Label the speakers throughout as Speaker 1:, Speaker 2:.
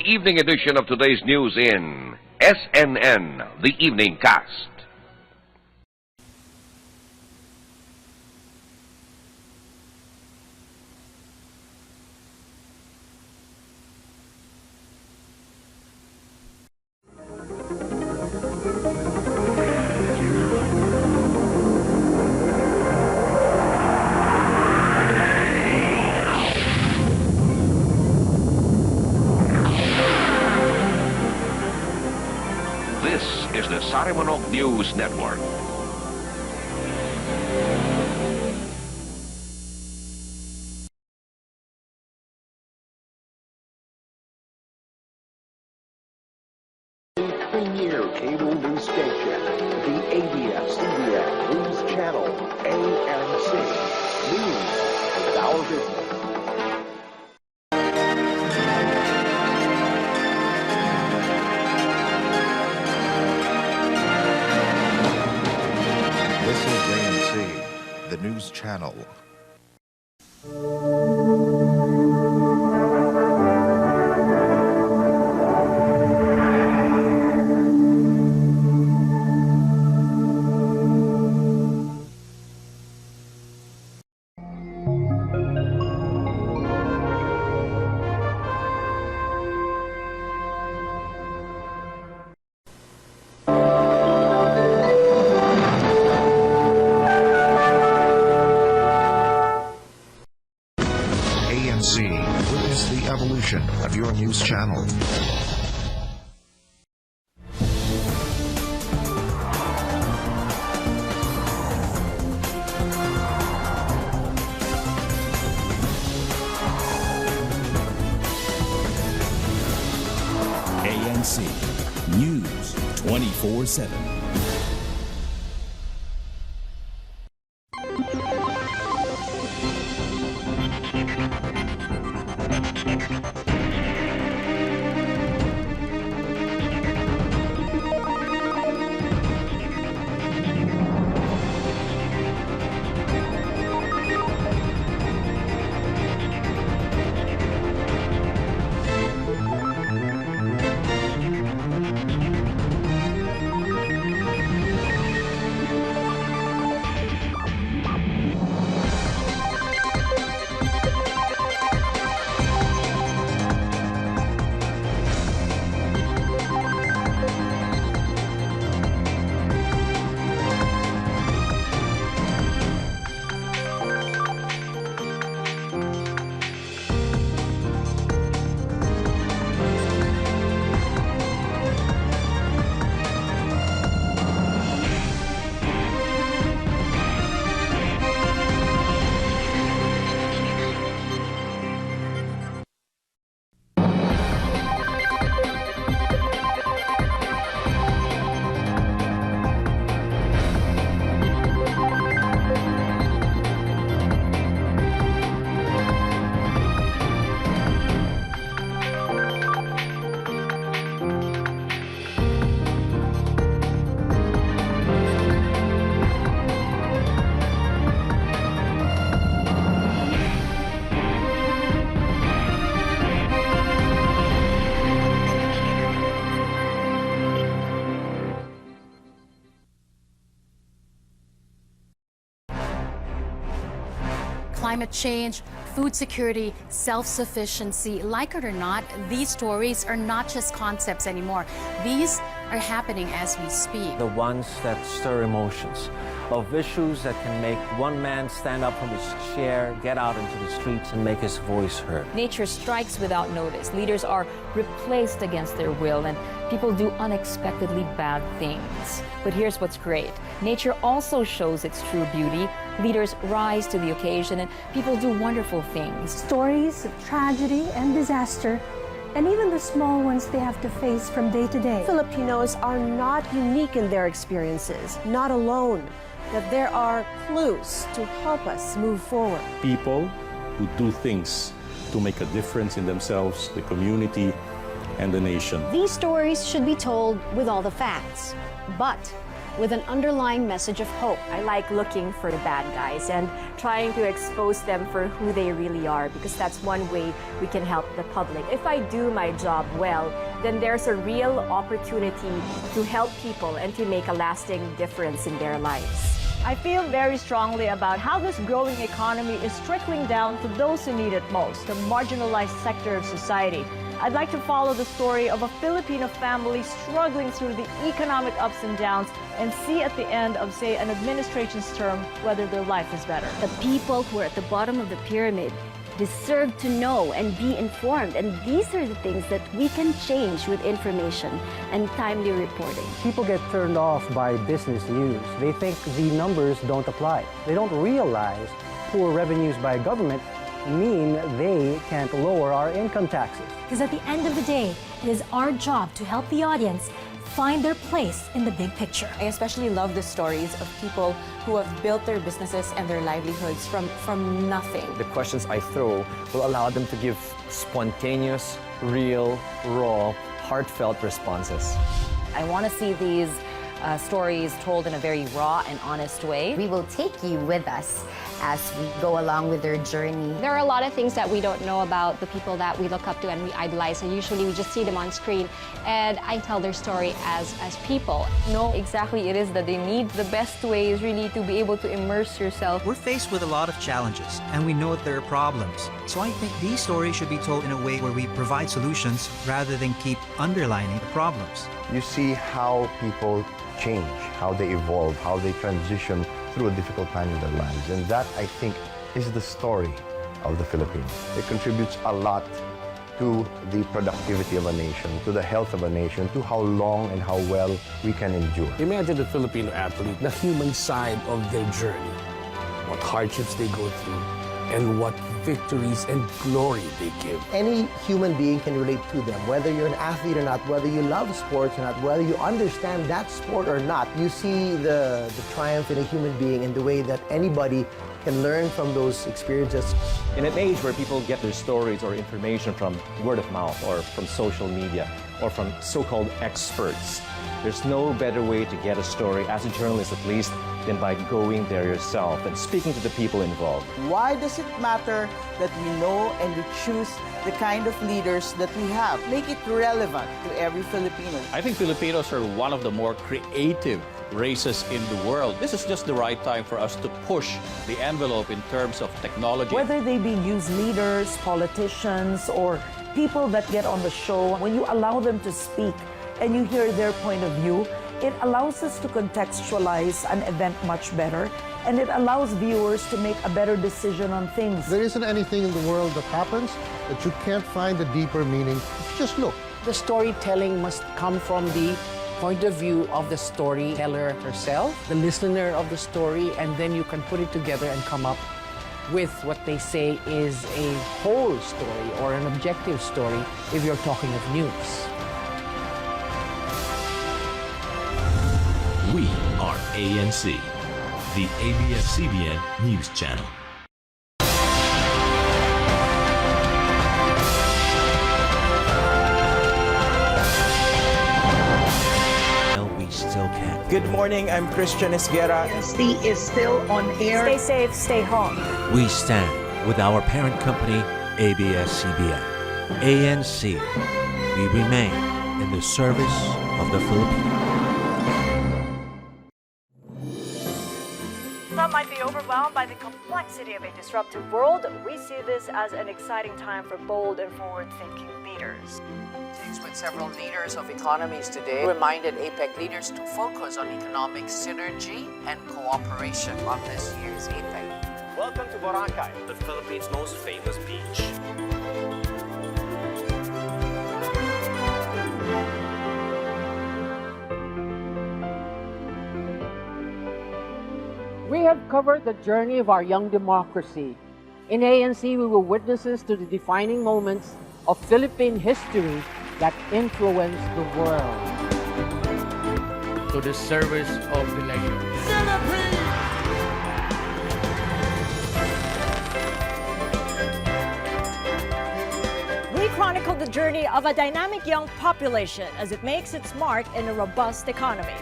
Speaker 1: evening edition of today's news in SNN, the Evening Cast. This is the Sarimanok News Network.
Speaker 2: The premier cable news station, the ABS-CBN News Channel, ANC. News is our business.
Speaker 3: This is ANC, the news channel. ANC, witness the evolution of your news channel.
Speaker 4: ANC News 24/7.
Speaker 5: Climate change, food security, self-sufficiency, like it or not, these stories are not just concepts anymore. These are happening as we speak.
Speaker 6: The ones that stir emotions, of issues that can make one man stand up from his chair, get out into the streets and make his voice heard.
Speaker 7: Nature strikes without notice. Leaders are replaced against their will, and people do unexpectedly bad things. But here's what's great. Nature also shows its true beauty. Leaders rise to the occasion, and people do wonderful things.
Speaker 8: Stories of tragedy and disaster, and even the small ones they have to face from day to day.
Speaker 9: Filipinos are not unique in their experiences, not alone, that there are clues to help us move forward.
Speaker 10: People who do things to make a difference in themselves, the community, and the nation.
Speaker 11: These stories should be told with all the facts, but
Speaker 9: with an underlying message of hope.
Speaker 11: I like looking for the bad guys and trying to expose them for who they really are, because that's one way we can help the public. If I do my job well, then there's a real opportunity to help people and to make a lasting difference in their lives.
Speaker 12: I feel very strongly about how this growing economy is trickling down to those who need it most, the marginalized sector of society. I'd like to follow the story of a Filipino family struggling through the economic ups and downs and see at the end of, say, an administration's term whether their life is better.
Speaker 13: The people who are at the bottom of the pyramid deserve to know and be informed, and these are the things that we can change with information and timely reporting.
Speaker 14: People get turned off by business news. They think the numbers don't apply. They don't realize poor revenues by government mean they can't lower our income taxes.
Speaker 8: Because at the end of the day, it is our job to help the audience find their place in the big picture.
Speaker 15: I especially love the stories of people who have built their businesses and their livelihoods from nothing.
Speaker 16: The questions I throw will allow them to give spontaneous, real, raw, heartfelt responses.
Speaker 7: I want to see these stories told in a very raw and honest way.
Speaker 17: We will take you with us as we go along with their journey.
Speaker 18: There are a lot of things that we don't know about the people that we look up to and we idolize, and usually we just see them on screen, and I tell their story as people.
Speaker 7: Know exactly it is that they need. The best way is really to be able to immerse yourself.
Speaker 19: We're faced with a lot of challenges, and we know that there are problems. So I think these stories should be told in a way where we provide solutions rather than keep underlining the problems.
Speaker 20: You see how people change, how they evolve, how they transition through a difficult time in their lives. And that, I think, is the story of the Philippines. It contributes a lot to the productivity of a nation, to the health of a nation, to how long and how well we can endure.
Speaker 21: Imagine the Filipino athlete, the human side of their journey, what hardships they go through, and what victories and glory they give.
Speaker 22: Any human being can relate to them, whether you're an athlete or not, whether you love sports or not, whether you understand that sport or not. You see the triumph in a human being in the way that anybody can learn from those experiences.
Speaker 16: In an age where people get their stories or information from word of mouth or from social media or from so-called experts, there's no better way to get a story, as a journalist at least, than by going there yourself and speaking to the people involved.
Speaker 23: Why does it matter that we know and we choose the kind of leaders that we have? Make it relevant to every Filipino.
Speaker 24: I think Filipinos are one of the more creative races in the world. This is just the right time for us to push the envelope in terms of technology.
Speaker 12: Whether they be news leaders, politicians, or people that get on the show, when you allow them to speak and you hear their point of view, it allows us to contextualize an event much better, and it allows viewers to make a better decision on things.
Speaker 25: There isn't anything in the world that happens that you can't find a deeper meaning. Just look.
Speaker 26: The storytelling must come from the point of view of the storyteller herself, the listener of the story, and then you can put it together and come up with what they say is a whole story or an objective story if you're talking of news.
Speaker 4: We are ANC, the ABS-CBN News Channel. We still can.
Speaker 23: Good morning, I'm Christian Esguerra.
Speaker 27: ANC is still on air.
Speaker 12: Stay safe, stay home.
Speaker 4: We stand with our parent company, ABS-CBN. ANC, we remain in the service of the Filipinos.
Speaker 12: Some might be overwhelmed by the complexity of a disruptive world. We see this as an exciting time for bold and forward-thinking leaders.
Speaker 27: With several leaders of economies today reminded APEC leaders to focus on economic synergy and cooperation on this year's APEC.
Speaker 6: Welcome to Boracay, the Philippines' most famous beach.
Speaker 28: We have covered the journey of our young democracy. In ANC, we were witnesses to the defining moments of Philippine history that influenced the world.
Speaker 29: To the service of the nation.
Speaker 12: We chronicle the journey of a dynamic young population as it makes its mark in a robust economy.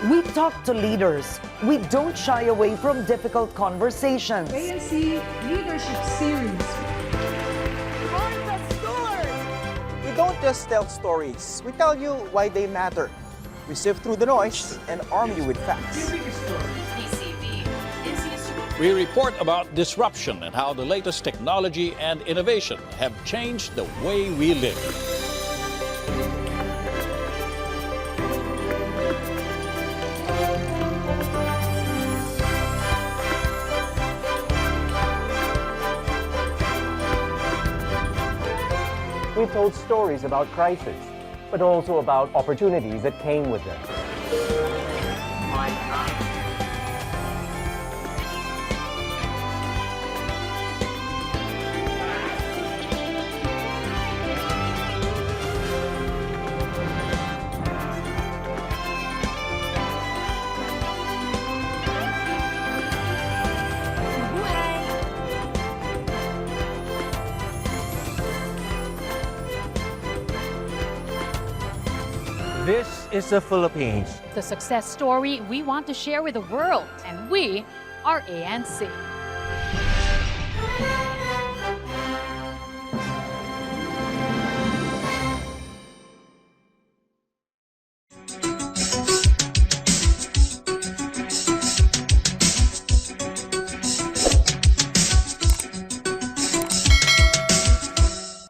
Speaker 1: We talk to leaders. We don't shy away from difficult conversations.
Speaker 2: ANC Leadership Series.
Speaker 3: We don't just tell stories. We tell you why they matter. We sift through the noise and arm you with facts.
Speaker 24: We report about disruption and how the latest technology and innovation have changed the way we live.
Speaker 16: We told stories about crisis, but also about opportunities that came with them.
Speaker 6: This is the Philippines.
Speaker 5: The success story we want to share with the world, and we are ANC.